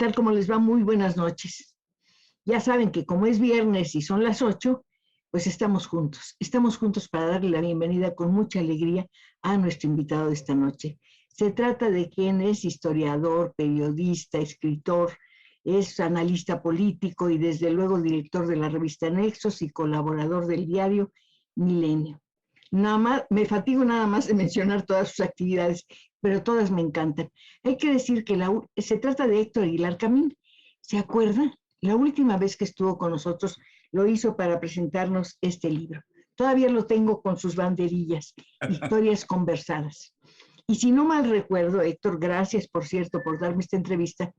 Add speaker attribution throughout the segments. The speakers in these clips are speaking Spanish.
Speaker 1: tal? ¿Cómo les va? Muy buenas noches. Ya saben que como es viernes y son las 8, pues estamos juntos. Estamos juntos para darle la bienvenida con mucha alegría a nuestro invitado de esta noche. Se trata de quien es historiador, periodista, escritor, es analista político y desde luego director de la revista Nexos y colaborador del diario Milenio. Nada más, me fatigo nada más de mencionar todas sus actividades, pero todas me encantan. Hay que decir que se trata de Héctor Aguilar Camín. ¿Se acuerda? La última vez que estuvo con nosotros lo hizo para presentarnos este libro. Todavía lo tengo con sus banderillas, Historias Conversadas. Y si no mal recuerdo, Héctor, gracias por cierto por darme esta entrevista,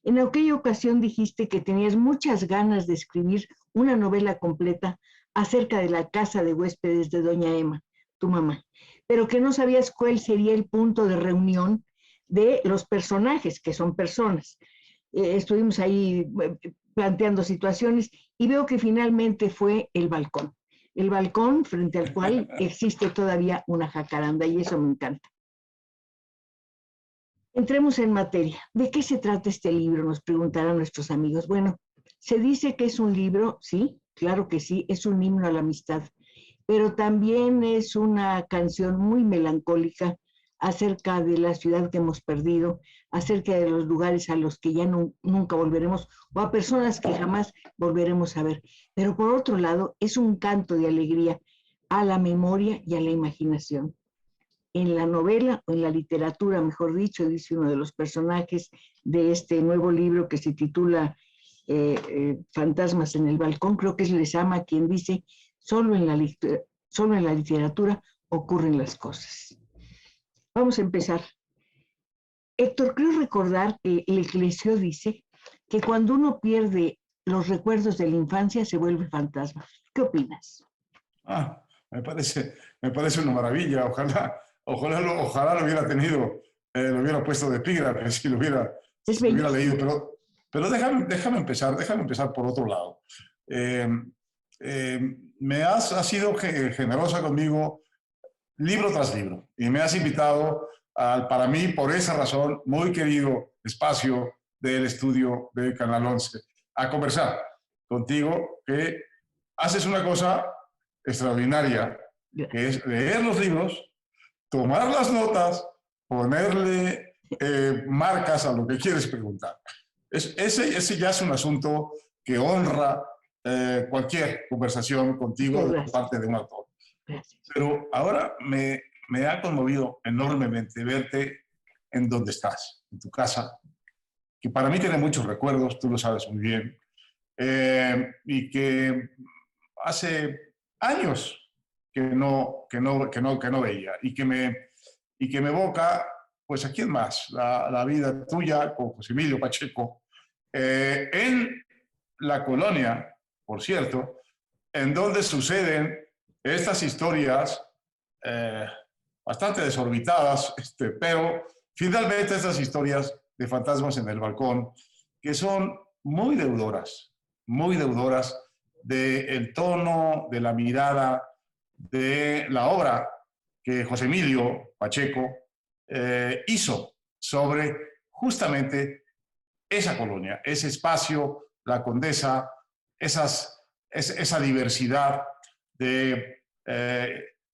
Speaker 1: en aquella ocasión dijiste que tenías muchas ganas de escribir una novela completa acerca de la casa de huéspedes de doña Emma, tu mamá, pero que no sabías cuál sería el punto de reunión de los personajes, que son personas. Estuvimos ahí planteando situaciones y veo que finalmente fue el balcón frente al cual existe todavía una jacaranda y eso me encanta. Entremos en materia. ¿De qué se trata este libro? Nos preguntarán nuestros amigos. Bueno, se dice que es un libro, sí, claro que sí, es un himno a la amistad, pero también es una canción muy melancólica acerca de la ciudad que hemos perdido, acerca de los lugares a los que ya nunca volveremos, o a personas que jamás volveremos a ver. Pero por otro lado, es un canto de alegría a la memoria y a la imaginación. En la novela, o en la literatura, mejor dicho, dice uno de los personajes de este nuevo libro que se titula Fantasmas en el balcón, creo que es Lezama quien dice, solo en la literatura ocurren las cosas. Vamos a empezar. Héctor, creo recordar que el Eclesió dice que cuando uno pierde los recuerdos de la infancia se vuelve fantasma. ¿Qué opinas?
Speaker 2: Me parece una maravilla. Ojalá lo hubiera tenido, lo hubiera puesto de epígrafe, si lo hubiera leído. Pero déjame empezar por otro lado. Has sido generosa conmigo libro tras libro y me has invitado al, para mí, por esa razón, muy querido espacio del estudio de Canal 11 a conversar contigo, que haces una cosa extraordinaria, que es leer los libros, tomar las notas, ponerle marcas a lo que quieres preguntar. Ese ya es un asunto que honra cualquier conversación contigo de parte de un autor.
Speaker 1: Gracias.
Speaker 2: Pero ahora me ha conmovido enormemente verte en donde estás, en tu casa, que para mí tiene muchos recuerdos, tú lo sabes muy bien, y que hace años que no veía, y que me evoca, pues, ¿a quién más? La vida tuya con José Emilio Pacheco, en la colonia, por cierto, en donde suceden estas historias bastante desorbitadas, pero finalmente estas historias de fantasmas en el balcón, que son muy deudoras del tono, de la mirada, de la obra que José Emilio Pacheco hizo sobre justamente esa colonia, ese espacio, la Condesa, esa diversidad de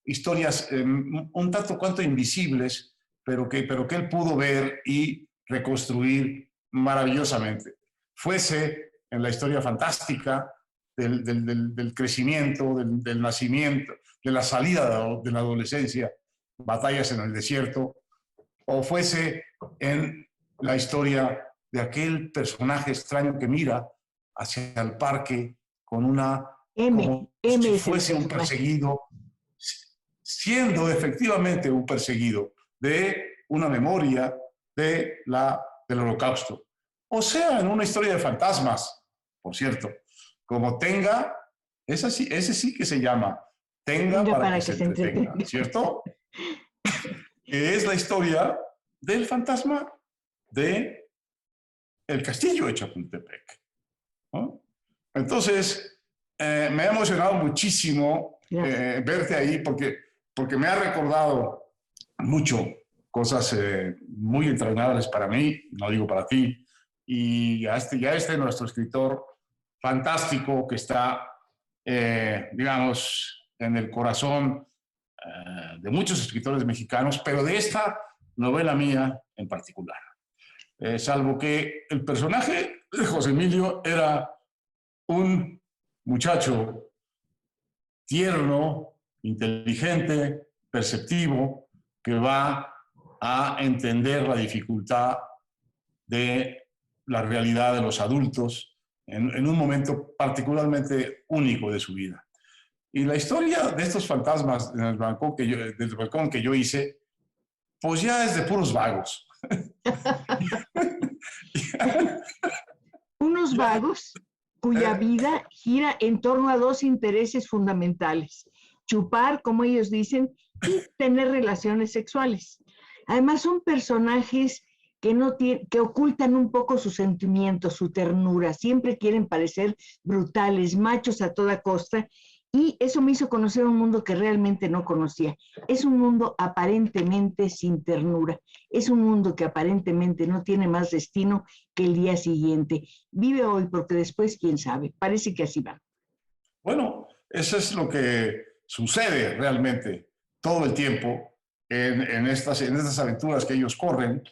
Speaker 2: historias un tanto cuanto invisibles, pero que él pudo ver y reconstruir maravillosamente. Fuese en la historia fantástica del crecimiento, del nacimiento, de la salida de la adolescencia, batallas en el desierto, o fuese en la historia de aquel personaje extraño que mira hacia el parque con como si fuese un perseguido, siendo efectivamente un perseguido de una memoria del Holocausto. O sea, en una historia de fantasmas, por cierto, como Tenga, ese sí que se llama Tenga para que se entretenga, ¿cierto? Que es la historia del fantasma de el castillo de Chapultepec, ¿no? Entonces, me ha emocionado muchísimo verte ahí porque me ha recordado mucho cosas muy entrañables para mí, no digo para ti, y a este nuestro escritor fantástico que está, digamos, en el corazón de muchos escritores mexicanos, pero de esta novela mía en particular. Salvo que el personaje de José Emilio era un muchacho tierno, inteligente, perceptivo, que va a entender la dificultad de la realidad de los adultos en un momento particularmente único de su vida. Y la historia de estos fantasmas en el balcón del balcón que yo hice, pues ya es de puros vagos.
Speaker 1: Unos vagos cuya vida gira en torno a dos intereses fundamentales: chupar, como ellos dicen, y tener relaciones sexuales. Además, son personajes que ocultan un poco sus sentimientos, su ternura, siempre quieren parecer brutales, machos a toda costa, y eso me hizo conocer un mundo que realmente no conocía. Es un mundo aparentemente sin ternura, es un mundo que aparentemente no tiene más destino que el día siguiente. Vive hoy porque después, quién sabe, parece que así va.
Speaker 2: Bueno, eso es lo que sucede realmente todo el tiempo en estas aventuras que ellos corren.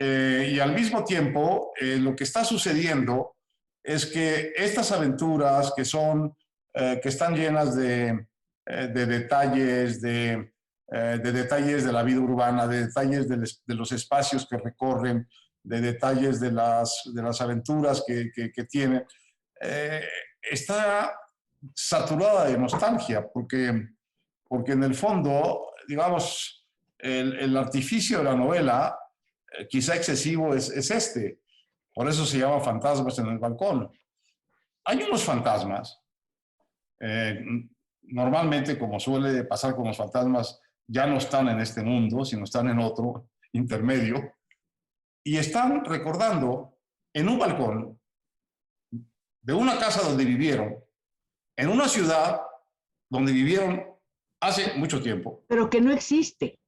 Speaker 2: Y al mismo tiempo, lo que está sucediendo es que estas aventuras que están llenas de detalles, de detalles de la vida urbana, de detalles de los espacios que recorren, de detalles de las aventuras que tienen, está saturada de nostalgia, porque en el fondo, digamos, el artificio de la novela, quizá excesivo, es este. Por eso se llama Fantasmas en el balcón. Hay unos fantasmas, normalmente, como suele pasar con los fantasmas, ya no están en este mundo, sino están en otro intermedio, y están recordando en un balcón de una casa donde vivieron, en una ciudad donde vivieron hace mucho tiempo.
Speaker 1: Pero que no existe.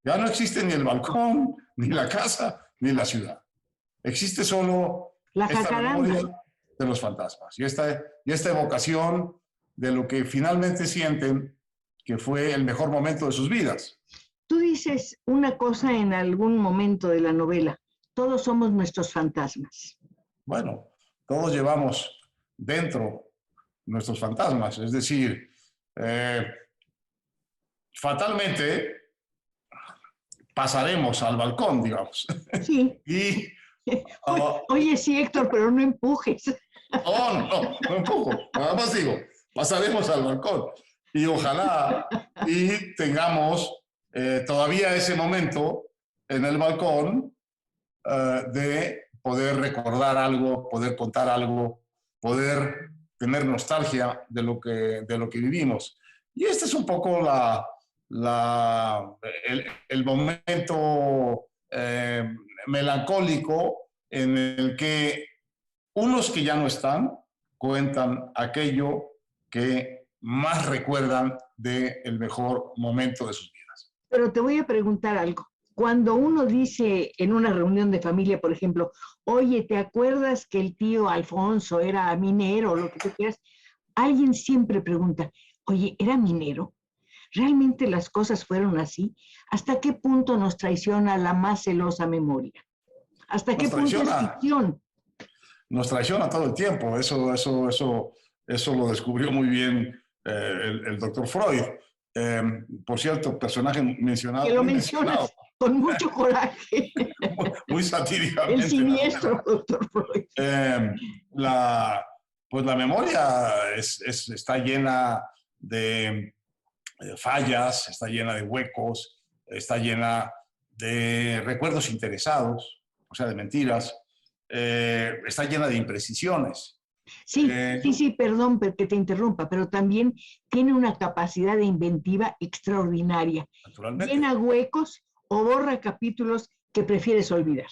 Speaker 2: Ya no existe ni el balcón, ni la casa, ni la ciudad. Existe solo
Speaker 1: la
Speaker 2: esta memoria de los fantasmas y esta evocación de lo que finalmente sienten que fue el mejor momento de sus vidas.
Speaker 1: Tú dices una cosa en algún momento de la novela: todos somos nuestros fantasmas.
Speaker 2: Bueno, todos llevamos dentro nuestros fantasmas, es decir, fatalmente pasaremos al balcón, digamos.
Speaker 1: Sí.
Speaker 2: Y,
Speaker 1: oye, sí, Héctor, pero no empujes.
Speaker 2: No empujo, nada más digo, pasaremos al balcón. Y ojalá y tengamos todavía ese momento en el balcón de poder recordar algo, poder contar algo, poder tener nostalgia de lo que vivimos. Y este es un poco el momento melancólico en el que unos que ya no están cuentan aquello que más recuerdan del mejor momento de sus vidas.
Speaker 1: Pero te voy a preguntar algo. Cuando uno dice en una reunión de familia, por ejemplo, oye, ¿te acuerdas que el tío Alfonso era minero o lo que tú quieras? Alguien siempre pregunta, oye, ¿era minero? ¿Realmente las cosas fueron así? ¿Hasta qué punto nos traiciona la más celosa memoria? ¿Hasta qué punto es ficción?
Speaker 2: Nos traiciona todo el tiempo. Eso lo descubrió muy bien el doctor Freud. Por cierto, personaje mencionado.
Speaker 1: Que lo mencionas con mucho coraje.
Speaker 2: Muy satíricamente.
Speaker 1: El siniestro doctor Freud.
Speaker 2: Pues la memoria está llena de fallas, está llena de huecos, está llena de recuerdos interesados, o sea, de mentiras, está llena de imprecisiones.
Speaker 1: Sí, perdón que te interrumpa, pero también tiene una capacidad de inventiva extraordinaria.
Speaker 2: Naturalmente.
Speaker 1: Llena huecos o borra capítulos que prefieres olvidar.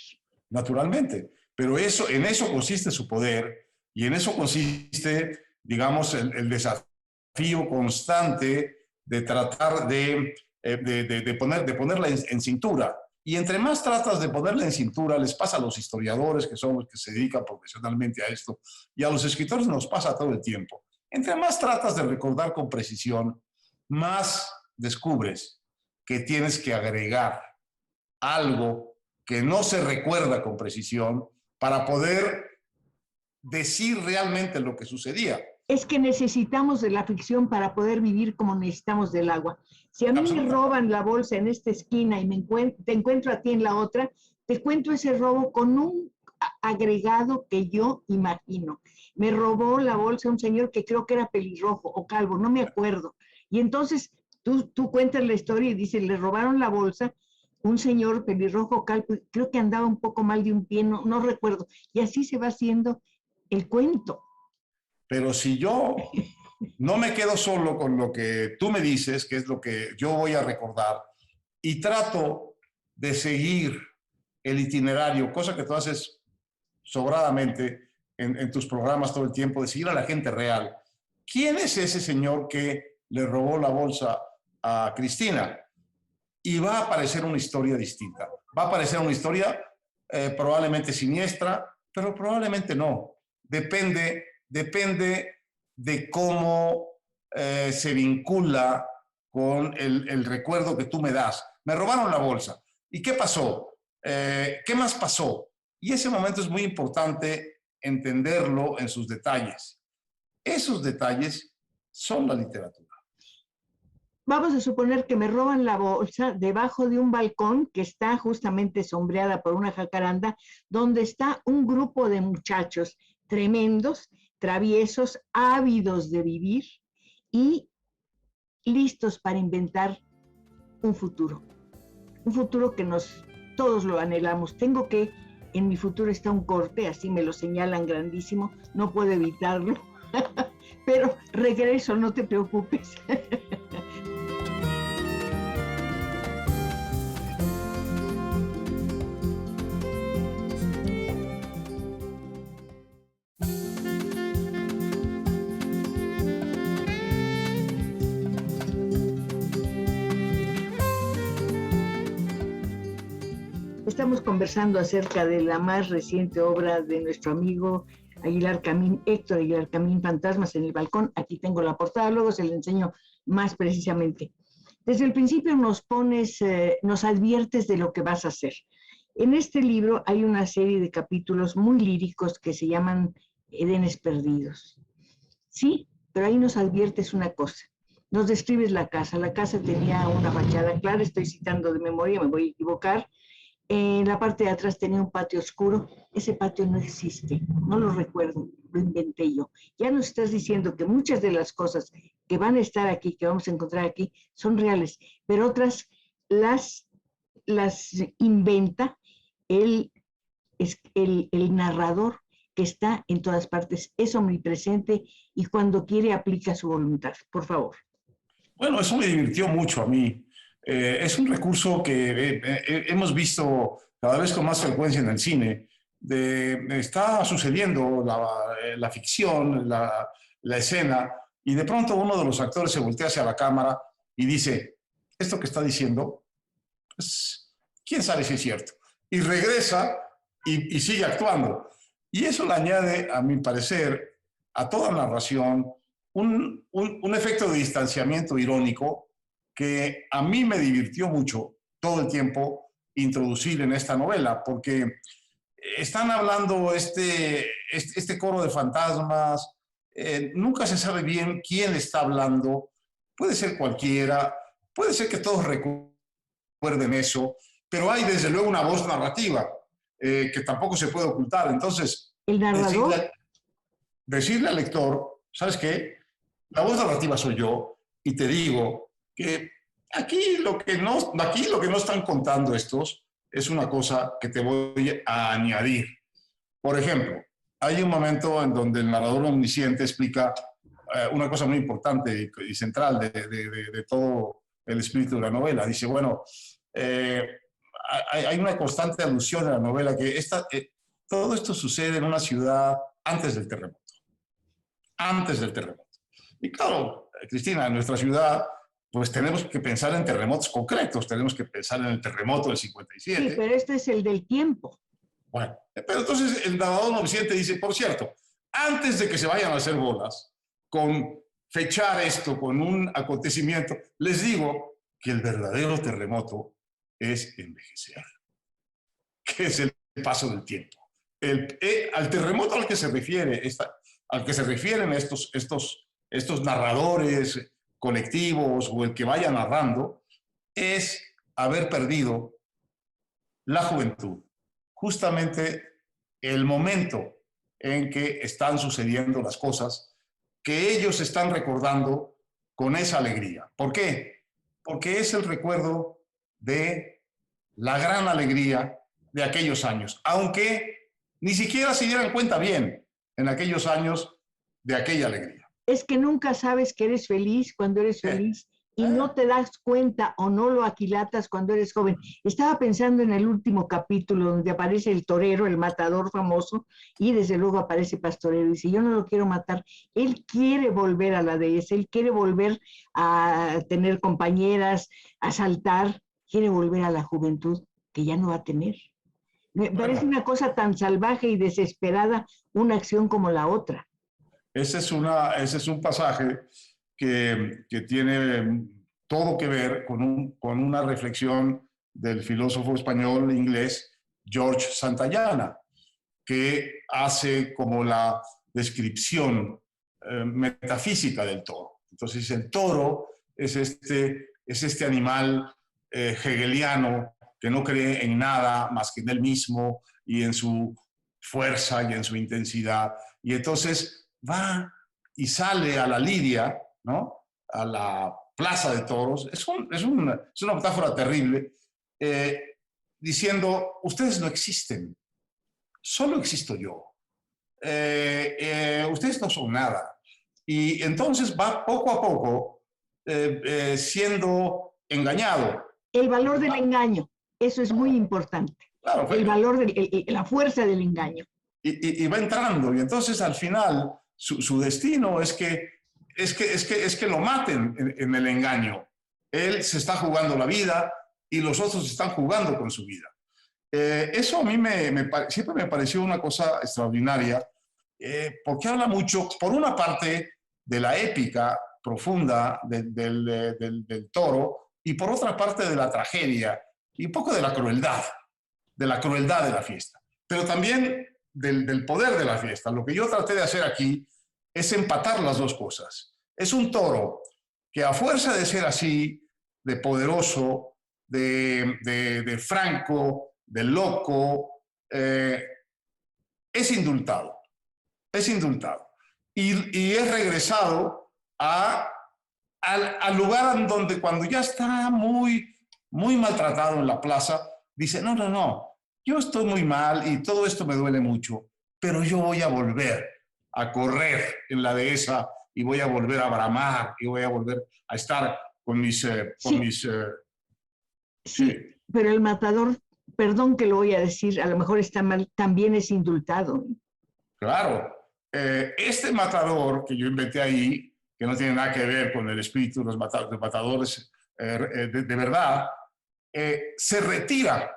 Speaker 2: Naturalmente, pero en eso consiste su poder y en eso consiste, digamos, el desafío constante de tratar de ponerla en cintura. Y entre más tratas de ponerle en cintura, les pasa a los historiadores, que son los que se dedican profesionalmente a esto, y a los escritores nos pasa todo el tiempo. Entre más tratas de recordar con precisión, más descubres que tienes que agregar algo que no se recuerda con precisión para poder decir realmente lo que sucedía.
Speaker 1: Es que necesitamos de la ficción para poder vivir como necesitamos del agua. Si a mí me roban la bolsa en esta esquina y te encuentro a ti en la otra, te cuento ese robo con un agregado que yo imagino. Me robó la bolsa un señor que creo que era pelirrojo o calvo, no me acuerdo. Y entonces tú cuentas la historia y dices, le robaron la bolsa un señor pelirrojo calvo, creo que andaba un poco mal de un pie, no recuerdo. Y así se va haciendo el cuento.
Speaker 2: Pero si yo no me quedo solo con lo que tú me dices, que es lo que yo voy a recordar, y trato de seguir el itinerario, cosa que tú haces sobradamente en tus programas todo el tiempo, de seguir a la gente real. ¿Quién es ese señor que le robó la bolsa a Cristina? Y va a aparecer una historia distinta. Va a aparecer una historia probablemente siniestra, pero probablemente no. Depende de cómo se vincula con el recuerdo que tú me das. Me robaron la bolsa. ¿Y qué pasó? ¿Qué más pasó? Y ese momento es muy importante entenderlo en sus detalles. Esos detalles son la literatura.
Speaker 1: Vamos a suponer que me roban la bolsa debajo de un balcón que está justamente sombreada por una jacaranda, donde está un grupo de muchachos tremendos, traviesos, ávidos de vivir y listos para inventar un futuro que todos lo anhelamos. En mi futuro está un corte, así me lo señalan grandísimo, no puedo evitarlo, pero regreso, no te preocupes. Estamos conversando acerca de la más reciente obra de nuestro amigo Aguilar Camín, Héctor Aguilar Camín, Fantasmas en el Balcón. Aquí tengo la portada, luego se la enseño más precisamente. Desde el principio nos adviertes de lo que vas a hacer. En este libro hay una serie de capítulos muy líricos que se llaman Edenes Perdidos. Sí, pero ahí nos adviertes una cosa. Nos describes la casa. La casa tenía una fachada clara, estoy citando de memoria, me voy a equivocar. En la parte de atrás tenía un patio oscuro. Ese patio no existe, no lo recuerdo, lo inventé yo. Ya nos estás diciendo que muchas de las cosas que van a estar aquí, que vamos a encontrar aquí, son reales, pero otras las inventa el narrador, que está en todas partes, es omnipresente y cuando quiere aplica su voluntad. Por favor.
Speaker 2: Bueno, eso me divirtió mucho a mí. Es un recurso que hemos visto cada vez con más frecuencia en el cine. Está sucediendo la ficción, la escena, y de pronto uno de los actores se voltea hacia la cámara y dice, esto que está diciendo, pues, quién sabe si es cierto. Y regresa y sigue actuando. Y eso le añade, a mi parecer, a toda narración un efecto de distanciamiento irónico que a mí me divirtió mucho todo el tiempo introducir en esta novela, porque están hablando este coro de fantasmas, nunca se sabe bien quién está hablando, puede ser cualquiera, puede ser que todos recuerden eso, pero hay desde luego una voz narrativa que tampoco se puede ocultar. Entonces,
Speaker 1: ¿el narrador?
Speaker 2: Decirle al lector, ¿sabes qué? La voz narrativa soy yo y te digo que aquí lo que no están contando estos es una cosa que te voy a añadir. Por ejemplo, hay un momento en donde el narrador omnisciente explica una cosa muy importante y central de todo el espíritu de la novela. Dice, bueno, hay una constante alusión en la novela que todo esto sucede en una ciudad antes del terremoto. Antes del terremoto. Y claro, Cristina, en nuestra ciudad pues tenemos que pensar en terremotos concretos, tenemos que pensar en el terremoto del 57.
Speaker 1: Sí, pero este es el del tiempo.
Speaker 2: Bueno, pero entonces el narrador omnisciente dice, por cierto, antes de que se vayan a hacer bolas, con fechar esto con un acontecimiento, les digo que el verdadero terremoto es envejecer, que es el paso del tiempo. Al terremoto al que se refiere, al que se refieren estos narradores colectivos o el que vaya narrando, es haber perdido la juventud, justamente el momento en que están sucediendo las cosas que ellos están recordando con esa alegría. ¿Por qué? Porque es el recuerdo de la gran alegría de aquellos años, aunque ni siquiera se dieran cuenta bien en aquellos años de aquella alegría.
Speaker 1: Es que nunca sabes que eres feliz cuando eres feliz y no te das cuenta o no lo aquilatas cuando eres joven. Estaba pensando en el último capítulo donde aparece el torero, el matador famoso, y desde luego aparece Pastorero y dice, yo no lo quiero matar, él quiere volver a la dehesa, él quiere volver a tener compañeras, a saltar, quiere volver a la juventud que ya no va a tener. Me parece una cosa tan salvaje y desesperada una acción como la otra.
Speaker 2: Ese es un pasaje que tiene todo que ver con una reflexión del filósofo español inglés George Santayana, que hace como la descripción metafísica del toro. Entonces el toro es este animal hegeliano que no cree en nada más que en él mismo y en su fuerza y en su intensidad. Y entonces va y sale a la lidia, ¿no? A la plaza de toros. Es una metáfora terrible, diciendo, ustedes no existen, solo existo yo. Ustedes no son nada. Y entonces va poco a poco siendo engañado.
Speaker 1: El valor del engaño, eso es muy importante. Claro, el valor, la fuerza del engaño.
Speaker 2: Y va entrando, y entonces al final su destino es que lo maten en el engaño. Él se está jugando la vida y los otros están jugando con su vida. Eso a mí siempre me pareció una cosa extraordinaria, porque habla mucho, por una parte, de la épica profunda del toro, y por otra parte de la tragedia, y un poco de la crueldad de la fiesta, pero también del poder de la fiesta. Lo que yo traté de hacer aquí es empatar las dos cosas. Es un toro que a fuerza de ser así, de poderoso, de franco, de loco, es indultado. Es indultado. Y es regresado al lugar donde cuando ya está muy, muy maltratado en la plaza, dice, no, yo estoy muy mal y todo esto me duele mucho, pero yo voy a volver a correr en la dehesa y voy a volver a bramar y voy a volver a estar con mis...
Speaker 1: Sí, pero el matador, perdón que lo voy a decir, a lo mejor está mal, también es indultado.
Speaker 2: Claro. Este matador que yo inventé ahí, que no tiene nada que ver con el espíritu de los matadores de verdad, se retira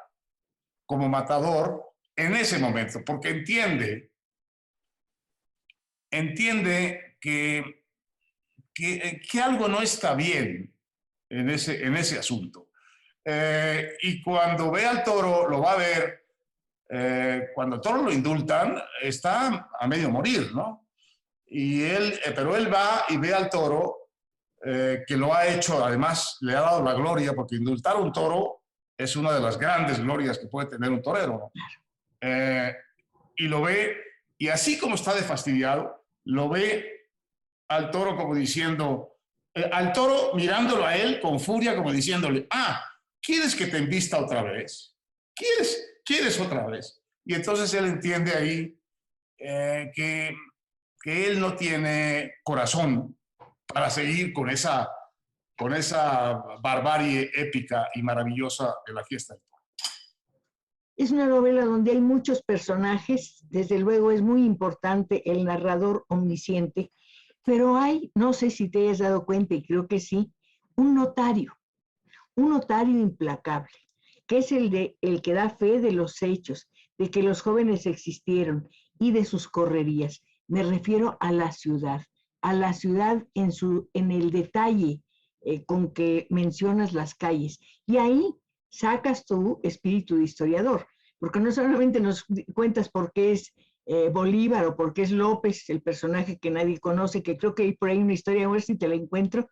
Speaker 2: como matador en ese momento, porque entiende que algo no está bien en ese asunto. Y cuando ve al toro, lo va a ver, cuando el toro lo indultan, está a medio morir, ¿no? Pero él va y ve al toro, que lo ha hecho, además le ha dado la gloria, porque indultar a un toro es una de las grandes glorias que puede tener un torero, ¿no? Y lo ve, y así como está de fastidiado, lo ve al toro como diciendo, al toro mirándolo a él con furia, como diciéndole, ¿quieres que te embista otra vez? ¿Quieres otra vez? Y entonces él entiende ahí que él no tiene corazón para seguir con esa barbarie épica y maravillosa de la fiesta del toro.
Speaker 1: Es una novela donde hay muchos personajes, desde luego es muy importante el narrador omnisciente, pero hay, no sé si te hayas dado cuenta, y creo que sí, un notario implacable, que es el que da fe de los hechos, de que los jóvenes existieron y de sus correrías. Me refiero a la ciudad en el detalle con que mencionas las calles. Y ahí sacas tu espíritu de historiador, porque no solamente nos cuentas por qué es Bolívar o por qué es López, el personaje que nadie conoce, que creo que hay por ahí una historia, a ver si te la encuentro,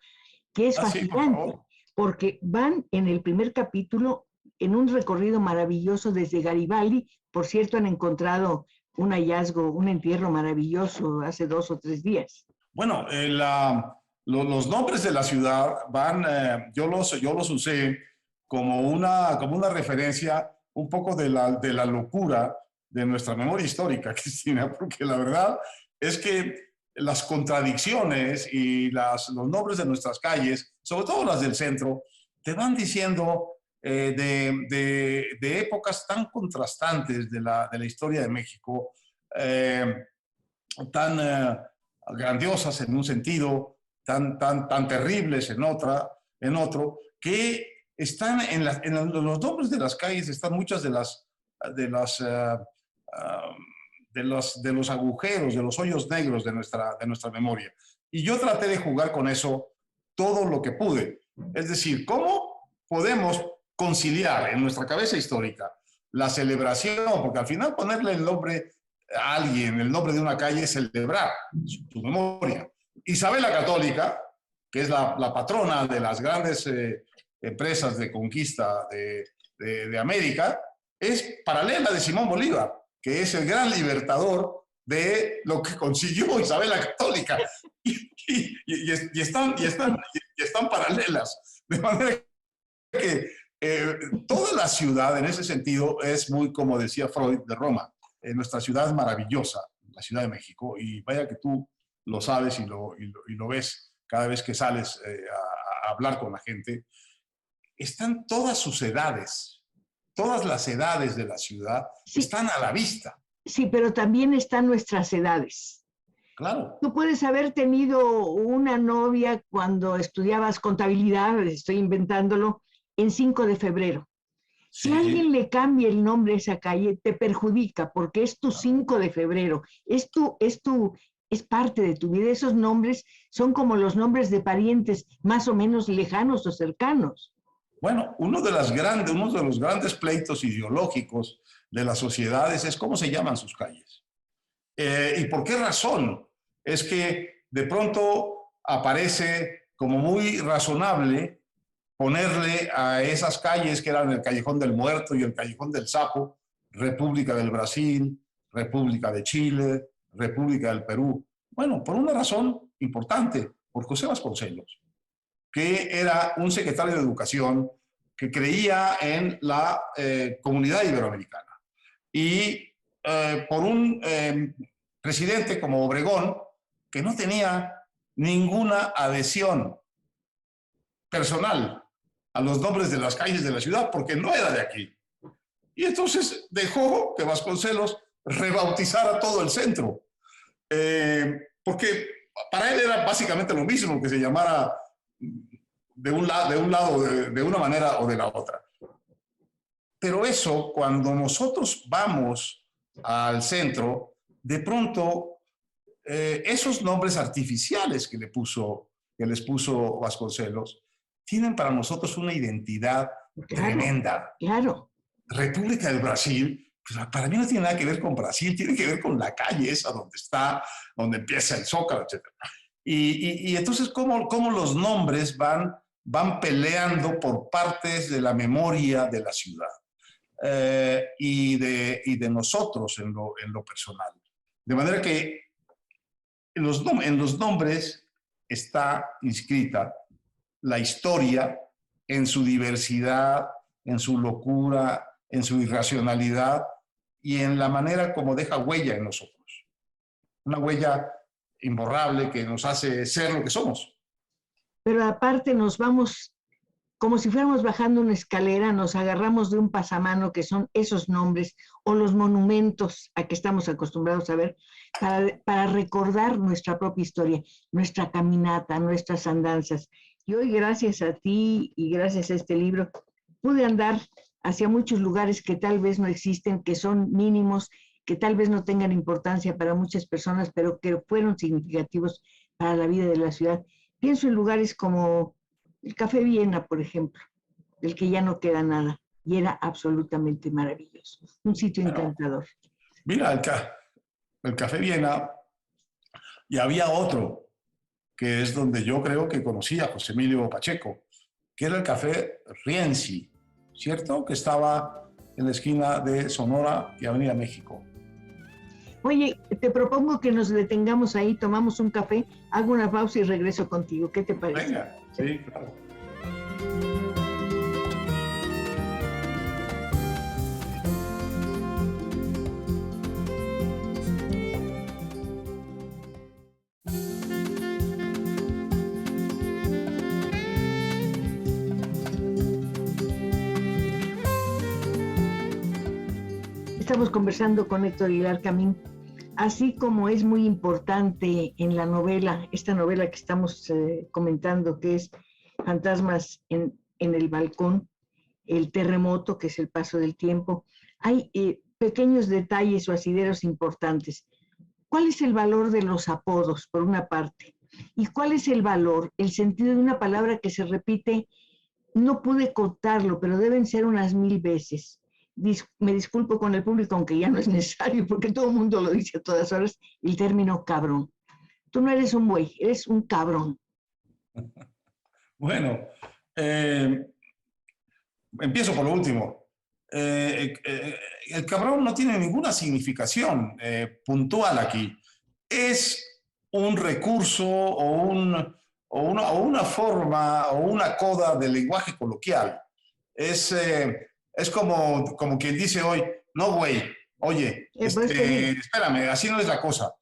Speaker 1: que es
Speaker 2: Sí, por
Speaker 1: fascinante,
Speaker 2: favor.
Speaker 1: porque van en el primer capítulo en un recorrido maravilloso desde Garibaldi. Por cierto, han encontrado un hallazgo, un entierro maravilloso hace 2 o 3 días.
Speaker 2: Bueno, los nombres de la ciudad van, yo los usé como una referencia un poco de la locura de nuestra memoria histórica, Cristina, porque la verdad es que las contradicciones y los nombres de nuestras calles, sobre todo las del centro, te van diciendo de épocas tan contrastantes de la historia de México, tan grandiosas en un sentido, tan terribles en otro, que están en los nombres de las calles, están muchas de las de los agujeros, de los hoyos negros de nuestra memoria. Y yo traté de jugar con eso todo lo que pude. Es decir, ¿cómo podemos conciliar en nuestra cabeza histórica la celebración? Porque al final ponerle el nombre a alguien, el nombre de una calle, es celebrar su memoria. Isabel la Católica, que es la patrona de las grandes empresas de conquista de América, es paralela de Simón Bolívar, que es el gran libertador de lo que consiguió Isabel la Católica. Y están paralelas. De manera que toda la ciudad, en ese sentido, es muy, como decía Freud, de Roma. Nuestra ciudad es maravillosa, la Ciudad de México, y vaya que tú lo sabes y lo ves cada vez que sales a hablar con la gente. Están todas sus edades, todas las edades de la ciudad están a la vista.
Speaker 1: Sí, pero también están nuestras edades.
Speaker 2: Claro.
Speaker 1: Tú puedes haber tenido una novia cuando estudiabas contabilidad, estoy inventándolo, en 5 de febrero.
Speaker 2: Sí.
Speaker 1: Si alguien le cambia el nombre a esa calle, te perjudica porque es tu 5 de febrero, es parte de tu vida. Esos nombres son como los nombres de parientes más o menos lejanos o cercanos.
Speaker 2: Bueno, uno de los grandes pleitos ideológicos de las sociedades es cómo se llaman sus calles. ¿Y por qué razón? Es que de pronto aparece como muy razonable ponerle a esas calles que eran el Callejón del Muerto y el Callejón del Sapo, República del Brasil, República de Chile, República del Perú. Bueno, por una razón importante, por José Vasconcelos, que era un secretario de Educación que creía en la comunidad iberoamericana. Y por un presidente como Obregón, que no tenía ninguna adhesión personal a los nombres de las calles de la ciudad, porque no era de aquí. Y entonces dejó que Vasconcelos rebautizara todo el centro, porque para él era básicamente lo mismo que se llamara de una manera o de la otra. Pero eso, cuando nosotros vamos al centro, de pronto esos nombres artificiales que les puso Vasconcelos tienen para nosotros una identidad tremenda.
Speaker 1: Claro.
Speaker 2: República del Brasil, pues para mí no tiene nada que ver con Brasil, tiene que ver con la calle esa donde empieza el Zócalo, etc. Y entonces, ¿cómo los nombres van peleando por partes de la memoria de la ciudad y de nosotros en lo personal? De manera que en los nombres está inscrita la historia en su diversidad, en su locura, en su irracionalidad y en la manera como deja huella en nosotros. Una huella imborrable que nos hace ser lo que somos.
Speaker 1: Pero aparte nos vamos, como si fuéramos bajando una escalera, nos agarramos de un pasamano que son esos nombres o los monumentos a que estamos acostumbrados a ver para recordar nuestra propia historia, nuestra caminata, nuestras andanzas. Y hoy, gracias a ti y gracias a este libro, pude andar hacia muchos lugares que tal vez no existen, que son mínimos, que tal vez no tengan importancia para muchas personas, pero que fueron significativos para la vida de la ciudad. Pienso en lugares como el Café Viena, por ejemplo, del que ya no queda nada, y era absolutamente maravilloso. Un sitio
Speaker 2: Bueno,
Speaker 1: encantador.
Speaker 2: mira, el Café Viena, y había otro, que es donde yo creo que conocí a José Emilio Pacheco, que era el Café Rienzi, ¿cierto? Que estaba en la esquina de Sonora y Avenida México.
Speaker 1: Oye, te propongo que nos detengamos ahí, tomamos un café, hago una pausa y regreso contigo. ¿Qué te parece?
Speaker 2: Venga, sí, claro.
Speaker 1: Estamos conversando con Héctor Aguilar Camín. Así como es muy importante en la novela, esta novela que estamos comentando, que es Fantasmas en el balcón, el terremoto, que es el paso del tiempo, hay pequeños detalles o asideros importantes. ¿Cuál es el valor de los apodos, por una parte? ¿Y cuál es el valor, el sentido de una palabra que se repite? No pude contarlo, pero deben ser unas 1000 veces. Me disculpo con el público, aunque ya no es necesario, porque todo el mundo lo dice a todas horas, el término cabrón. Tú no eres un güey, eres un cabrón.
Speaker 2: Bueno, eh, empiezo por lo último. El cabrón no tiene ninguna significación puntual aquí. Es un recurso o una forma o una coda del lenguaje coloquial. Es como quien dice hoy, no, güey, oye,
Speaker 1: Pues te digo,
Speaker 2: espérame, así no es la cosa.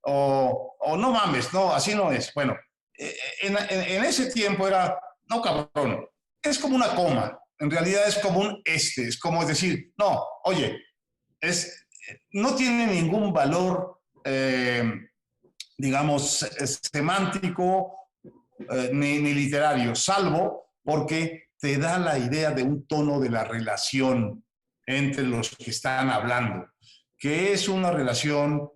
Speaker 2: O no mames, no, así no es. Bueno, en ese tiempo era, no, cabrón, es como una coma. En realidad es como un es como decir, no, oye, no tiene ningún valor, digamos, semántico ni literario, salvo porque te da la idea de un tono de la relación entre los que están hablando, que es una relación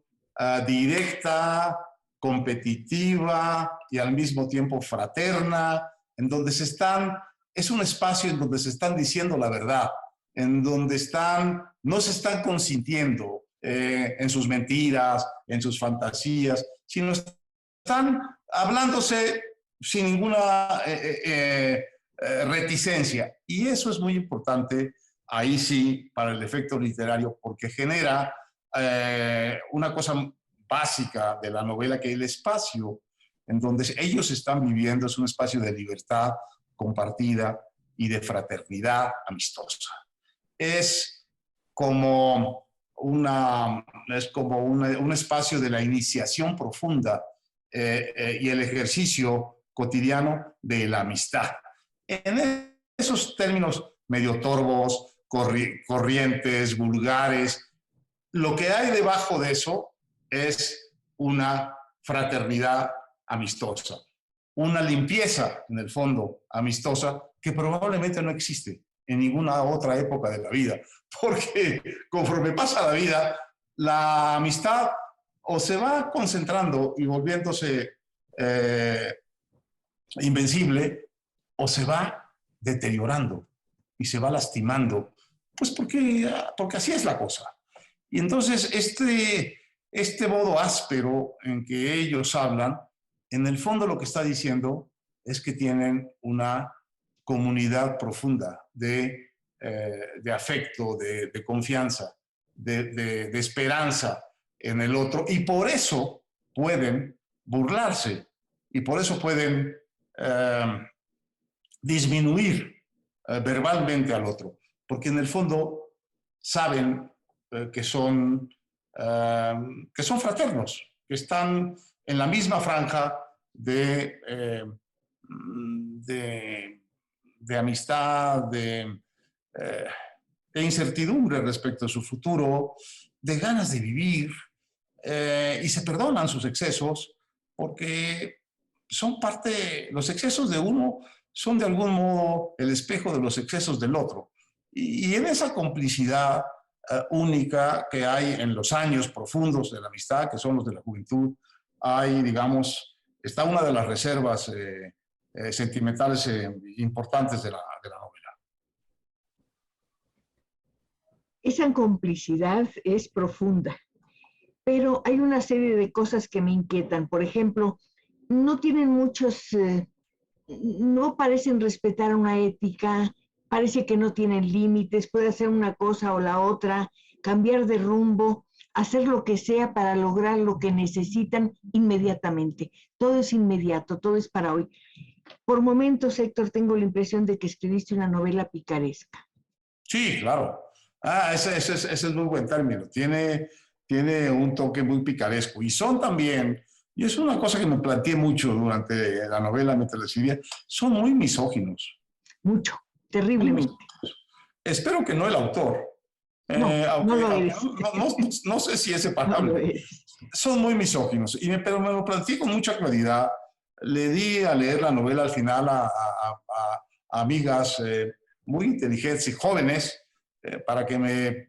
Speaker 2: directa, competitiva y al mismo tiempo fraterna, en donde es un espacio en donde se están diciendo la verdad, en donde no se están consintiendo en sus mentiras, en sus fantasías, sino están hablándose sin ninguna reticencia. Y eso es muy importante, ahí sí, para el efecto literario, porque genera una cosa básica de la novela, que el espacio en donde ellos están viviendo es un espacio de libertad compartida y de fraternidad amistosa. Es como, un espacio de la iniciación profunda y el ejercicio cotidiano de la amistad. En esos términos medio torvos, corrientes, vulgares, lo que hay debajo de eso es una fraternidad amistosa, una limpieza, en el fondo, amistosa, que probablemente no existe en ninguna otra época de la vida, porque conforme pasa la vida, la amistad o se va concentrando y volviéndose invencible, o se va deteriorando y se va lastimando, pues porque así es la cosa. Y entonces este modo áspero en que ellos hablan, en el fondo lo que está diciendo es que tienen una comunidad profunda de afecto, de confianza, de esperanza en el otro, y por eso pueden burlarse, y por eso pueden disminuir verbalmente al otro, porque en el fondo saben que son fraternos, que están en la misma franja de amistad, de incertidumbre respecto a su futuro, de ganas de vivir, y se perdonan sus excesos porque son parte, los excesos de uno son de algún modo el espejo de los excesos del otro. Y en esa complicidad única que hay en los años profundos de la amistad, que son los de la juventud, hay, digamos, está una de las reservas sentimentales importantes de la novela.
Speaker 1: Esa complicidad es profunda, pero hay una serie de cosas que me inquietan. Por ejemplo, no tienen no parecen respetar una ética, parece que no tienen límites, puede hacer una cosa o la otra, cambiar de rumbo, hacer lo que sea para lograr lo que necesitan inmediatamente. Todo es inmediato, todo es para hoy. Por momentos, Héctor, tengo la impresión de que escribiste una novela picaresca.
Speaker 2: Sí, claro. Ese es muy buen término. Tiene un toque muy picaresco. Y son también, y es una cosa que me planteé mucho durante la novela mientras la escribía, son muy misóginos.
Speaker 1: Mucho, terriblemente.
Speaker 2: Espero que no el autor.
Speaker 1: No lo eres.
Speaker 2: No sé si es separable.
Speaker 1: No lo eres.
Speaker 2: Son muy misóginos, pero me lo planteé con mucha claridad. Le di a leer la novela al final a amigas muy inteligentes y jóvenes para que me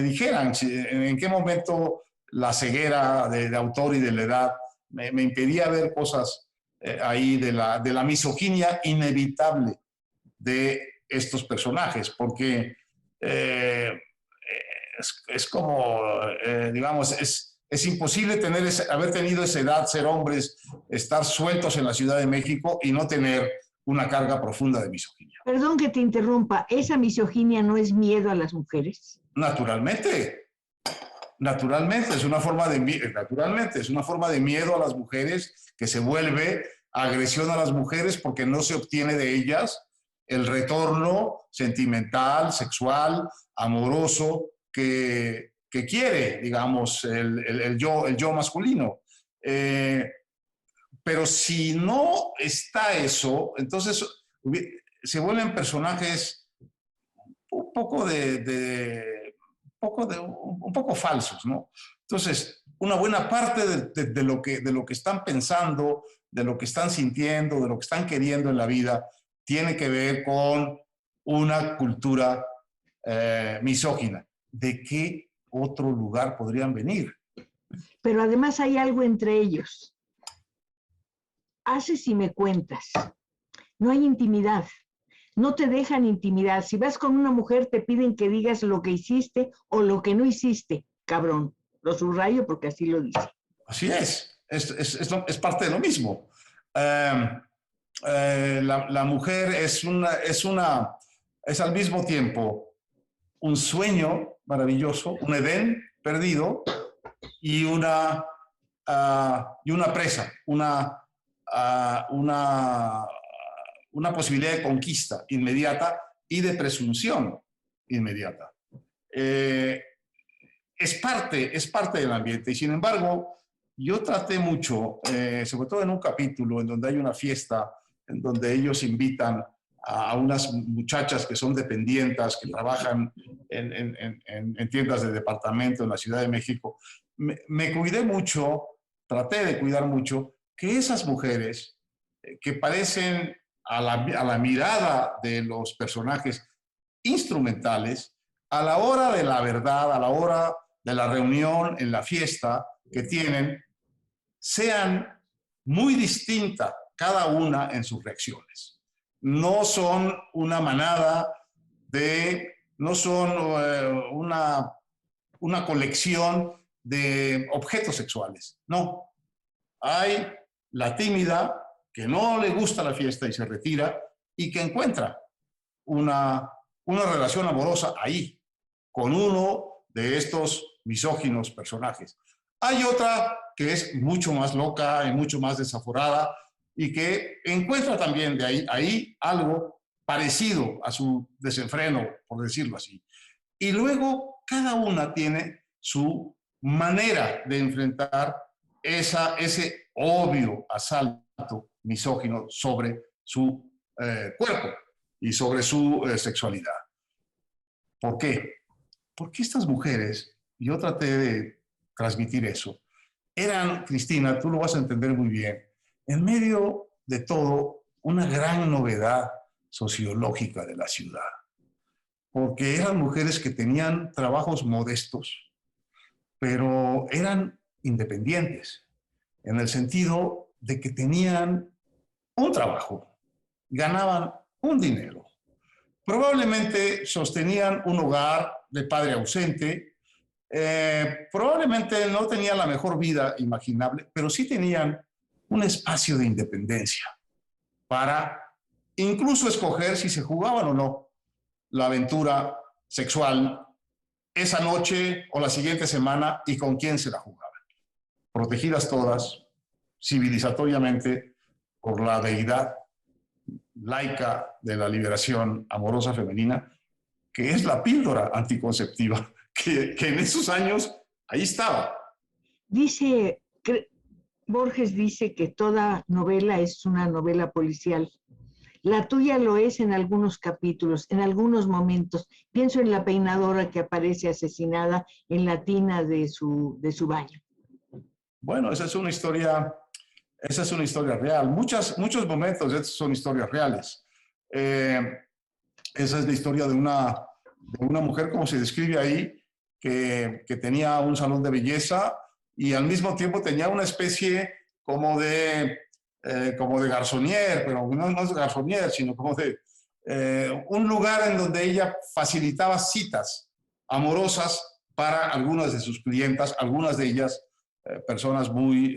Speaker 2: dijeran en qué momento la ceguera de autor y de la edad me impedía ver cosas ahí de la misoginia inevitable de estos personajes, porque es como, digamos, es imposible haber tenido esa edad, ser hombres, estar sueltos en la Ciudad de México y no tener una carga profunda de misoginia.
Speaker 1: Perdón que te interrumpa, ¿esa misoginia no es miedo a las mujeres?
Speaker 2: Naturalmente, es una forma de miedo a las mujeres que se vuelve agresión a las mujeres porque no se obtiene de ellas el retorno sentimental, sexual, amoroso que quiere, digamos, el yo masculino. Pero si no está eso, entonces se vuelven personajes un poco falsos, ¿no? Entonces, una buena parte de lo que están pensando, de lo que están sintiendo, de lo que están queriendo en la vida, tiene que ver con una cultura misógina. ¿De qué otro lugar podrían venir?
Speaker 1: Pero además hay algo entre ellos. Haces y me cuentas. No hay intimidad. No te dejan intimidad. Si vas con una mujer, te piden que digas lo que hiciste o lo que no hiciste. Cabrón. Lo subrayo porque así lo dice.
Speaker 2: Así es. Es parte de lo mismo. La mujer es al mismo tiempo un sueño maravilloso, un Edén perdido y una presa, una posibilidad de conquista inmediata y de presunción inmediata. Es parte del ambiente y sin embargo yo traté mucho, sobre todo en un capítulo en donde hay una fiesta, en donde ellos invitan a unas muchachas que son dependientas, que trabajan en tiendas de departamento en la Ciudad de México. Me cuidé mucho, traté de cuidar mucho que esas mujeres que parecen a la mirada de los personajes instrumentales, a la hora de la verdad, a la hora de la reunión, en la fiesta que tienen, sean muy distintas cada una en sus reacciones. No son una manada no son una colección de objetos sexuales. No. Hay la tímida que no le gusta la fiesta y se retira y que encuentra una relación amorosa ahí, con uno de estos misóginos personajes. Hay otra que es mucho más loca y mucho más desaforada y que encuentra también de ahí algo parecido a su desenfreno, por decirlo así. Y luego cada una tiene su manera de enfrentar ese obvio asalto misógino sobre su cuerpo y sobre su sexualidad. ¿Por qué? Porque estas mujeres, yo traté de transmitir eso, eran, Cristina, tú lo vas a entender muy bien, en medio de todo, una gran novedad sociológica de la ciudad, porque eran mujeres que tenían trabajos modestos, pero eran independientes, en el sentido de que tenían un trabajo, ganaban un dinero, probablemente sostenían un hogar de padre ausente, probablemente no tenían la mejor vida imaginable, pero sí tenían un espacio de independencia para incluso escoger si se jugaban o no la aventura sexual esa noche o la siguiente semana y con quién se la jugaban. Protegidas todas, civilizatoriamente, por la deidad laica de la liberación amorosa femenina, que es la píldora anticonceptiva, que en esos años ahí estaba.
Speaker 1: Borges dice que toda novela es una novela policial. La tuya lo es en algunos capítulos, en algunos momentos. Pienso en la peinadora que aparece asesinada en la tina de su baño.
Speaker 2: Bueno, esa es una historia real. Muchos momentos de estos son historias reales. Esa es la historia de una mujer, como se describe ahí, que tenía un salón de belleza y al mismo tiempo tenía una especie como de garzonier, pero no es garzonier, sino como de un lugar en donde ella facilitaba citas amorosas para algunas de sus clientas, algunas de ellas personas muy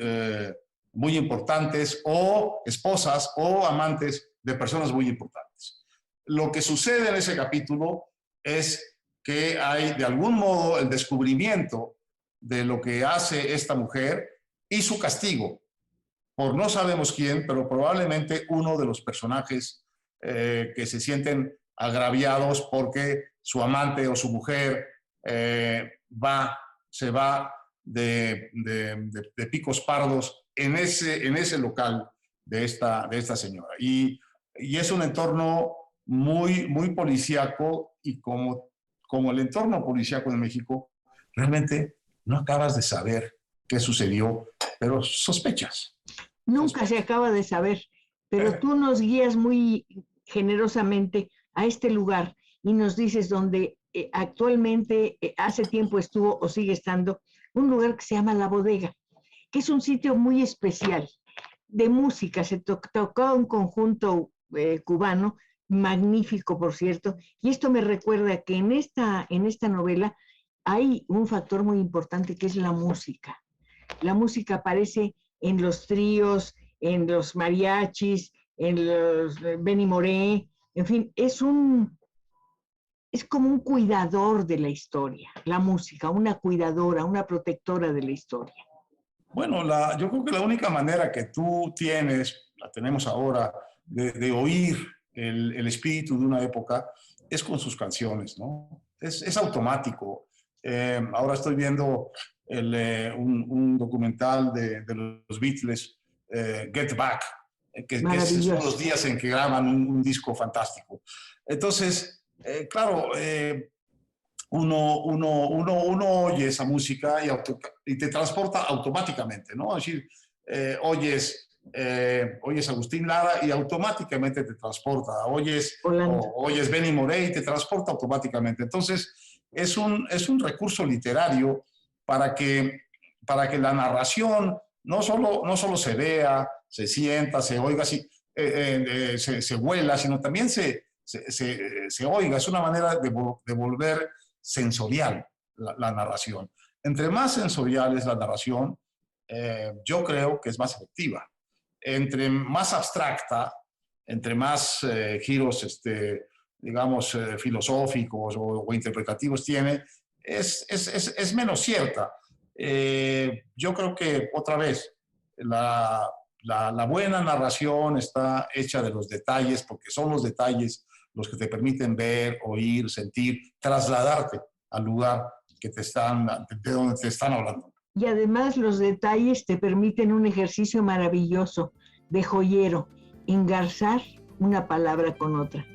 Speaker 2: importantes o esposas o amantes de personas muy importantes. Lo que sucede en ese capítulo es que hay de algún modo el descubrimiento de lo que hace esta mujer y su castigo por no sabemos quién, pero probablemente uno de los personajes que se sienten agraviados porque su amante o su mujer se va de picos pardos en ese local de esta señora. Y es un entorno muy, muy policíaco y como el entorno policíaco de México, realmente no acabas de saber qué sucedió, pero sospechas.
Speaker 1: Nunca se acaba de saber, pero tú nos guías muy generosamente a este lugar y nos dices donde actualmente hace tiempo estuvo o sigue estando un lugar que se llama La Bodega, que es un sitio muy especial de música. Se tocó un conjunto cubano, magnífico por cierto, y esto me recuerda que en esta novela hay un factor muy importante que es la música. La música aparece en los tríos, en los mariachis, en los Benny Moré, en fin, es como un cuidador de la historia, la música, una cuidadora, una protectora de la historia.
Speaker 2: Bueno, yo creo que la única manera que tú tienes, la tenemos ahora, de oír el espíritu de una época es con sus canciones, ¿no? Es automático. Ahora estoy viendo un documental de los Beatles, Get Back, que es uno de los días en que graban un disco fantástico. Entonces, claro, uno oye esa música y te transporta automáticamente, ¿no? Es decir, oyes Agustín Lara y automáticamente te transporta, oyes Benny Moré y te transporta automáticamente. Entonces, es un recurso literario para que la narración no solo se vea, se sienta, se oiga, se huela, sino también se oiga. Es una manera de volver sensorial la narración. Entre más sensorial es la narración, yo creo que es más efectiva. Entre más abstracta, entre más giros, digamos, filosóficos o interpretativos tiene, es menos cierta. Yo creo que, otra vez, la buena narración está hecha de los detalles, porque son los detalles los que te permiten ver, oír, sentir, trasladarte al lugar de donde te están hablando.
Speaker 1: Y además los detalles te permiten un ejercicio maravilloso de joyero, engarzar una palabra con otra,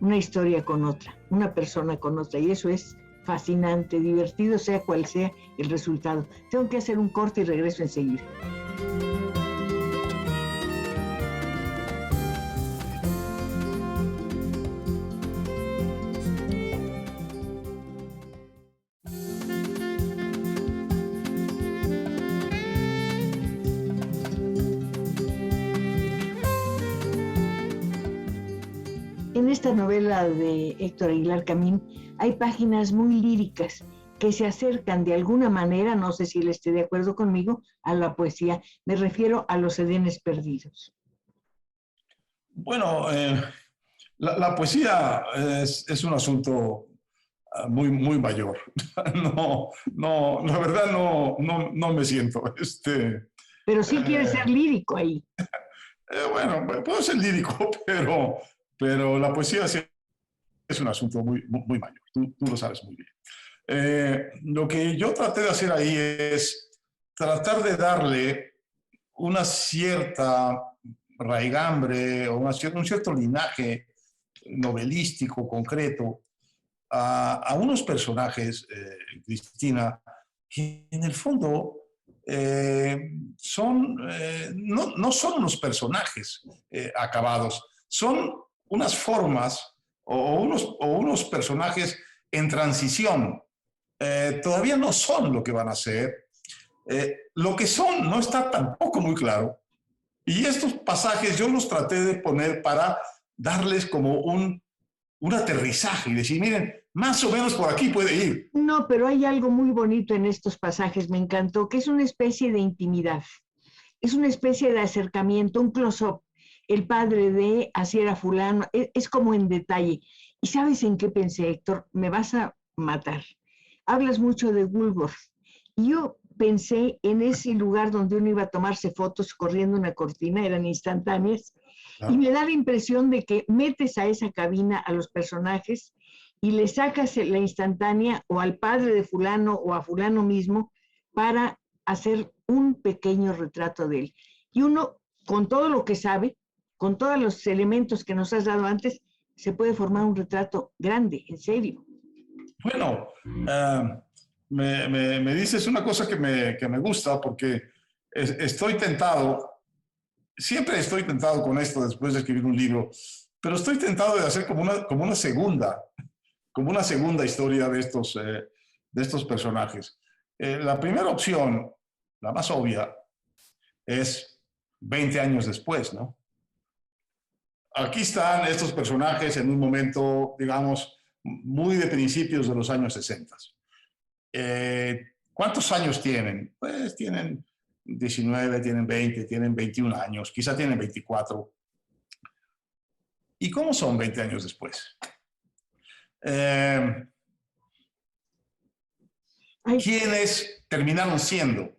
Speaker 1: una historia con otra, una persona con otra, y eso es fascinante, divertido, sea cual sea el resultado. Tengo que hacer un corte y regreso enseguida. En esta novela de Héctor Aguilar Camín hay páginas muy líricas que se acercan de alguna manera, no sé si él esté de acuerdo conmigo, a la poesía. Me refiero a los Edenes perdidos.
Speaker 2: Bueno, la poesía es un asunto muy, muy mayor. No, no, la verdad no me siento.
Speaker 1: Pero sí quiere ser lírico ahí.
Speaker 2: Bueno, puedo ser lírico, pero la poesía sí es un asunto muy, muy mayor. Tú lo sabes muy bien. Lo que yo traté de hacer ahí es tratar de darle una cierta raigambre o un cierto linaje novelístico concreto a unos personajes, Cristina, que en el fondo no son unos personajes acabados, son unas formas o unos personajes en transición. Todavía no son lo que van a ser. Lo que son no está tampoco muy claro. Y estos pasajes yo los traté de poner para darles como un aterrizaje y decir, miren, más o menos por aquí puede ir.
Speaker 1: No, pero hay algo muy bonito en estos pasajes, me encantó, que es una especie de intimidad, es una especie de acercamiento, un close-up. El padre de así era fulano, es como en detalle. ¿Y sabes en qué pensé, Héctor? Me vas a matar. Hablas mucho de Woolworth. Y yo pensé en ese lugar donde uno iba a tomarse fotos corriendo una cortina, eran instantáneas, y me da la impresión de que metes a esa cabina a los personajes y le sacas la instantánea o al padre de fulano o a fulano mismo para hacer un pequeño retrato de él. Y uno, con todo lo que sabe, con todos los elementos que nos has dado antes, se puede formar un retrato grande, en serio.
Speaker 2: Bueno, me dices una cosa que me gusta porque estoy tentado, siempre estoy tentado con esto después de escribir un libro, pero estoy tentado de hacer como una segunda historia de estos personajes. La primera opción, la más obvia, es 20 años después, ¿no? Aquí están estos personajes en un momento, digamos, muy de principios de los años 60. ¿Cuántos años tienen? Pues tienen 19, tienen 20, tienen 21 años, quizá tienen 24. ¿Y cómo son 20 años después? ¿Quiénes terminaron siendo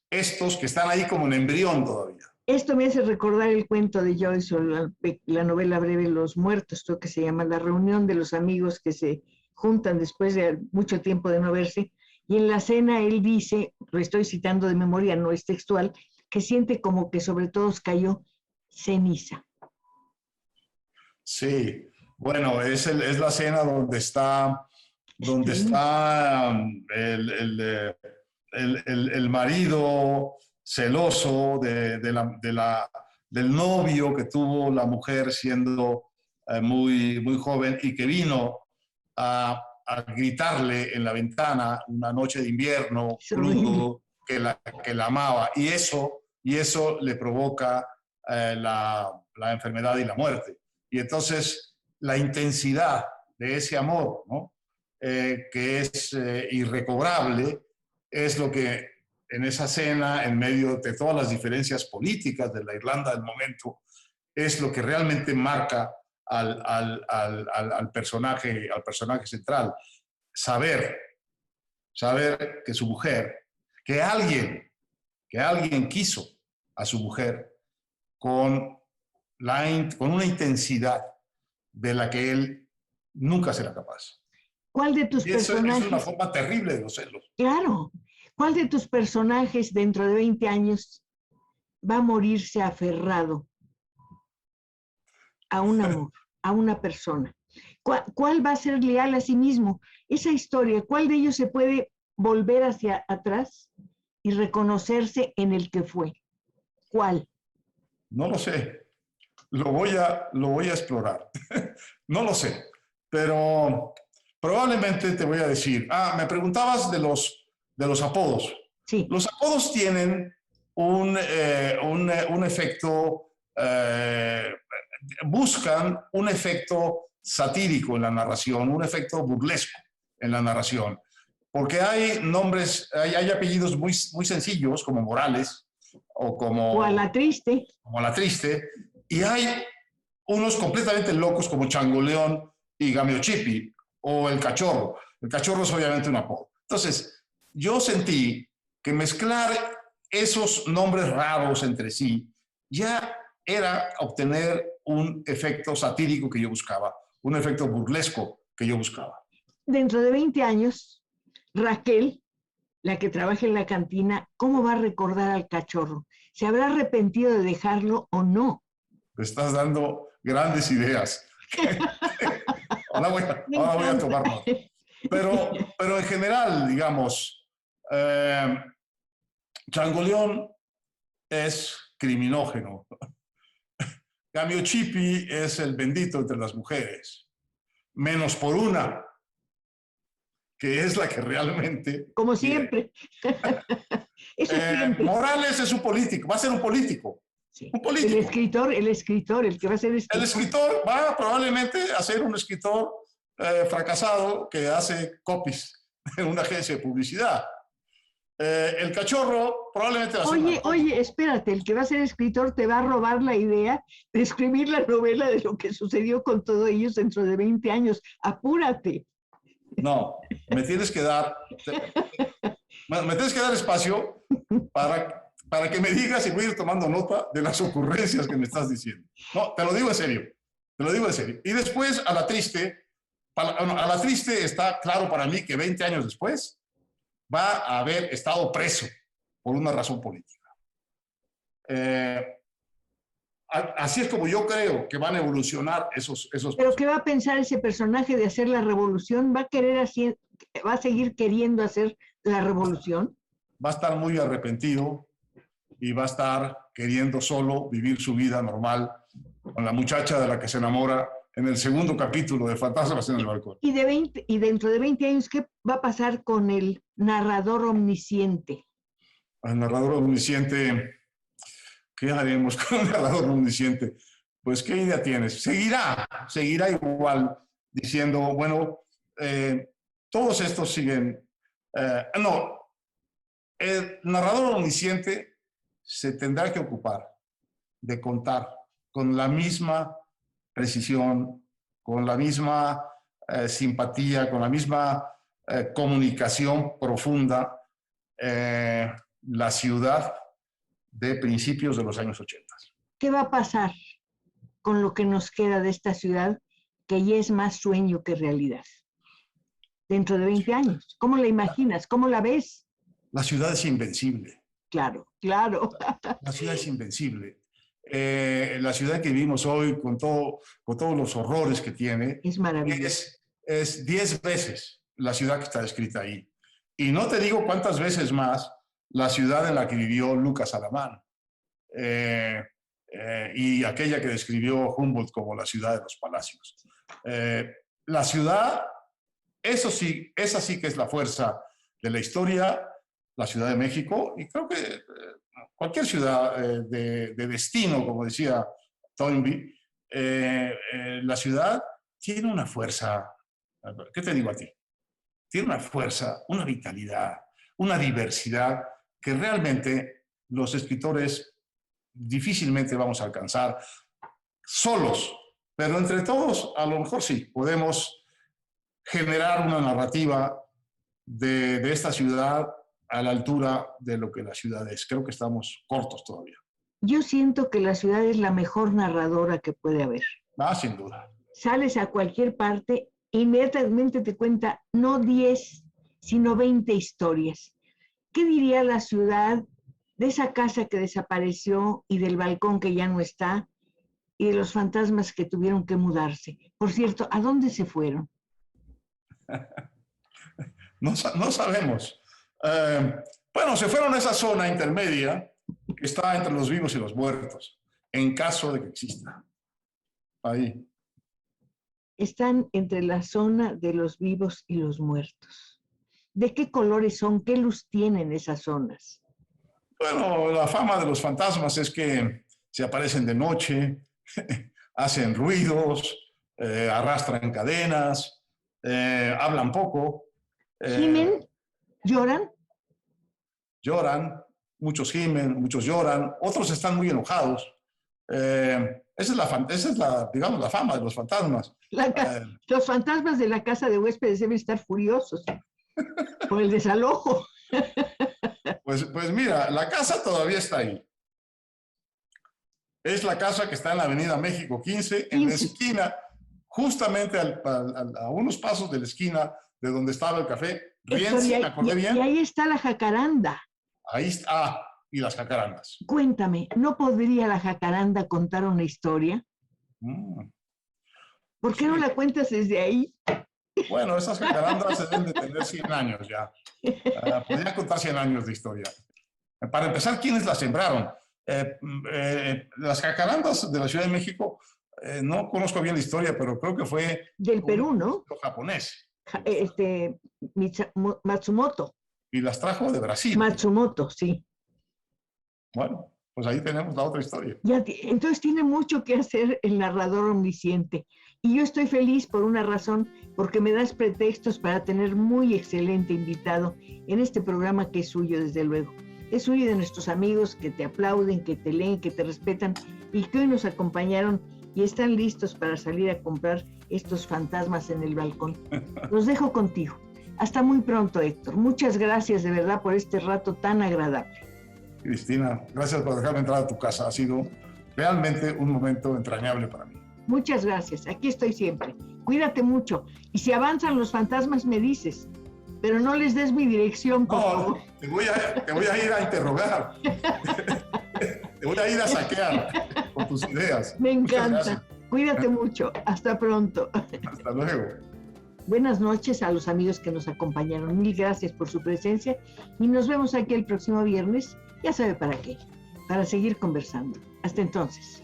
Speaker 2: estos que están ahí como en embrión todavía?
Speaker 1: Esto me hace recordar el cuento de Joyce o la novela breve Los Muertos, esto que se llama La reunión de los amigos que se juntan después de mucho tiempo de no verse, y en la cena él dice, lo estoy citando de memoria, no es textual, que siente como que sobre todos cayó ceniza.
Speaker 2: Sí, bueno, es la cena donde está el marido celoso del novio que tuvo la mujer siendo muy, muy joven y que vino a gritarle en la ventana una noche de invierno crudo que la amaba y eso le provoca la enfermedad y la muerte. Y entonces la intensidad de ese amor, ¿no? Que es irrecobrable, es lo que en esa cena, en medio de todas las diferencias políticas de la Irlanda del momento, es lo que realmente marca al personaje central. Saber que su mujer, que alguien quiso a su mujer con una intensidad de la que él nunca será capaz.
Speaker 1: ¿Cuál de tus personajes?
Speaker 2: Es una forma terrible de los celos.
Speaker 1: Claro. ¿Cuál de tus personajes dentro de 20 años va a morirse aferrado a un amor, a una persona? ¿Cuál va a ser leal a sí mismo? Esa historia, ¿cuál de ellos se puede volver hacia atrás y reconocerse en el que fue? ¿Cuál?
Speaker 2: No lo sé. Lo voy a explorar. No lo sé. Pero probablemente te voy a decir. Me preguntabas de los apodos.
Speaker 1: Sí.
Speaker 2: Los apodos tienen un efecto buscan un efecto satírico en la narración, un efecto burlesco en la narración, porque hay nombres, hay apellidos muy, muy sencillos, como Morales,
Speaker 1: o a la triste,
Speaker 2: como La Triste, y hay unos completamente locos como Changoleón y Gamio Chipi, o El Cachorro. El Cachorro es obviamente un apodo. Entonces, yo sentí que mezclar esos nombres raros entre sí ya era obtener un efecto satírico que yo buscaba, un efecto burlesco que yo buscaba.
Speaker 1: dentro de 20 años, Raquel, la que trabaja en la cantina, ¿cómo va a recordar al Cachorro? ¿Se habrá arrepentido de dejarlo o no?
Speaker 2: Me estás dando grandes ideas. Ahora voy a tomar nota. Pero en general, digamos, Changoleón es criminógeno. Gamio Chipi es el bendito entre las mujeres, menos por una, que es la que realmente...
Speaker 1: Como siempre. Eso siempre.
Speaker 2: Morales es un político, va a ser un político.
Speaker 1: Sí.
Speaker 2: Un político.
Speaker 1: El escritor, el que va a ser escritor.
Speaker 2: El escritor va probablemente a ser un escritor fracasado que hace copies en una agencia de publicidad. El Cachorro probablemente va a ser...
Speaker 1: Oye, espérate, el que va a ser escritor te va a robar la idea de escribir la novela de lo que sucedió con todos ellos dentro de 20 años. Apúrate.
Speaker 2: No, me tienes que dar espacio para que me digas y voy a ir tomando nota de las ocurrencias que me estás diciendo. No, te lo digo en serio, te lo digo en serio. Y después a la triste está claro para mí que 20 años después va a haber estado preso por una razón política. Así es como yo creo que van a evolucionar esos
Speaker 1: ¿Pero qué va a pensar ese personaje de hacer la revolución? ¿Va a seguir queriendo hacer la revolución?
Speaker 2: Va a estar muy arrepentido y va a estar queriendo solo vivir su vida normal con la muchacha de la que se enamora en el segundo capítulo de Fantasmas en el Balcón.
Speaker 1: Y dentro de 20 años, ¿qué va a pasar con el narrador omnisciente?
Speaker 2: El narrador omnisciente... ¿Qué haremos con el narrador omnisciente? Pues, ¿qué idea tienes? Seguirá igual, diciendo, bueno, todos estos siguen... no, el narrador omnisciente se tendrá que ocupar de contar con la misma precisión, con la misma simpatía, con la misma comunicación profunda, la ciudad de principios de los años 80.
Speaker 1: ¿Qué va a pasar con lo que nos queda de esta ciudad que ya es más sueño que realidad? Dentro de 20 años, ¿cómo la imaginas? ¿Cómo la ves?
Speaker 2: La ciudad es invencible.
Speaker 1: Claro, claro.
Speaker 2: La ciudad es invencible. La ciudad que vivimos hoy, con todos los horrores que tiene,
Speaker 1: es maravilloso.
Speaker 2: Es 10 veces la ciudad que está descrita ahí. Y no te digo cuántas veces más la ciudad en la que vivió Lucas Alamán, y aquella que describió Humboldt como la ciudad de los palacios. La ciudad, esa sí que es la fuerza de la historia, la Ciudad de México, y creo que cualquier ciudad de destino, como decía Toynbee, la ciudad tiene una fuerza, ¿qué te digo a ti? Tiene una fuerza, una vitalidad, una diversidad que realmente los escritores difícilmente vamos a alcanzar solos, pero entre todos a lo mejor sí, podemos generar una narrativa de esta ciudad a la altura de lo que la ciudad es. Creo que estamos cortos todavía.
Speaker 1: Yo siento que la ciudad es la mejor narradora que puede haber.
Speaker 2: Sin duda.
Speaker 1: Sales a cualquier parte, inmediatamente te cuenta no 10, sino 20 historias. ¿Qué diría la ciudad de esa casa que desapareció y del balcón que ya no está y de los fantasmas que tuvieron que mudarse? Por cierto, ¿a dónde se fueron?
Speaker 2: No sabemos. Bueno, se fueron a esa zona intermedia que está entre los vivos y los muertos, en caso de que exista. Ahí.
Speaker 1: Están entre la zona de los vivos y los muertos. ¿De qué colores son? ¿Qué luz tienen esas zonas?
Speaker 2: Bueno, la fama de los fantasmas es que se aparecen de noche, hacen ruidos, arrastran cadenas, hablan poco.
Speaker 1: ¿Gimen? ¿Lloran?
Speaker 2: Lloran, muchos gimen, muchos lloran, otros están muy enojados. Esa es la, digamos, la fama de los fantasmas.
Speaker 1: Los fantasmas de la casa de huéspedes deben estar furiosos por el desalojo.
Speaker 2: Pues mira, la casa todavía está ahí. Es la casa que está en la Avenida México 15, en la esquina, justamente a unos pasos de la esquina de donde estaba el café. Rienzi, ¿me acordé bien?
Speaker 1: Y ahí está la jacaranda.
Speaker 2: Ahí está, y las jacarandas.
Speaker 1: Cuéntame, ¿no podría la jacaranda contar una historia? ¿Por qué no la cuentas desde ahí?
Speaker 2: Bueno, esas jacarandas deben de tener 100 años ya. Podrían contar 100 años de historia. Para empezar, ¿quiénes las sembraron? Las jacarandas de la Ciudad de México, no conozco bien la historia, pero creo que fue...
Speaker 1: Del Perú, ¿no?
Speaker 2: Japonés.
Speaker 1: Matsumoto.
Speaker 2: Y las trajo de Brasil.
Speaker 1: Matsumoto, sí.
Speaker 2: Bueno, pues ahí tenemos la otra historia.
Speaker 1: Entonces tiene mucho que hacer el narrador omnisciente. Y yo estoy feliz por una razón, porque me das pretextos para tener muy excelente invitado en este programa que es suyo, desde luego. Es suyo de nuestros amigos que te aplauden, que te leen, que te respetan y que hoy nos acompañaron y están listos para salir a comprar estos fantasmas en el balcón. Los dejo contigo. Hasta muy pronto, Héctor. Muchas gracias de verdad por este rato tan agradable.
Speaker 2: Cristina, gracias por dejarme entrar a tu casa. Ha sido realmente un momento entrañable para mí.
Speaker 1: Muchas gracias. Aquí estoy siempre. Cuídate mucho. Y si avanzan los fantasmas, me dices. Pero no les des mi dirección, por favor.
Speaker 2: Te voy a ir a interrogar. Te voy a ir a saquear con tus ideas.
Speaker 1: Me encanta. Cuídate mucho. Hasta pronto.
Speaker 2: Hasta luego.
Speaker 1: Buenas noches a los amigos que nos acompañaron. Mil gracias por su presencia y nos vemos aquí el próximo viernes. Ya sabe para qué. Para seguir conversando. Hasta entonces.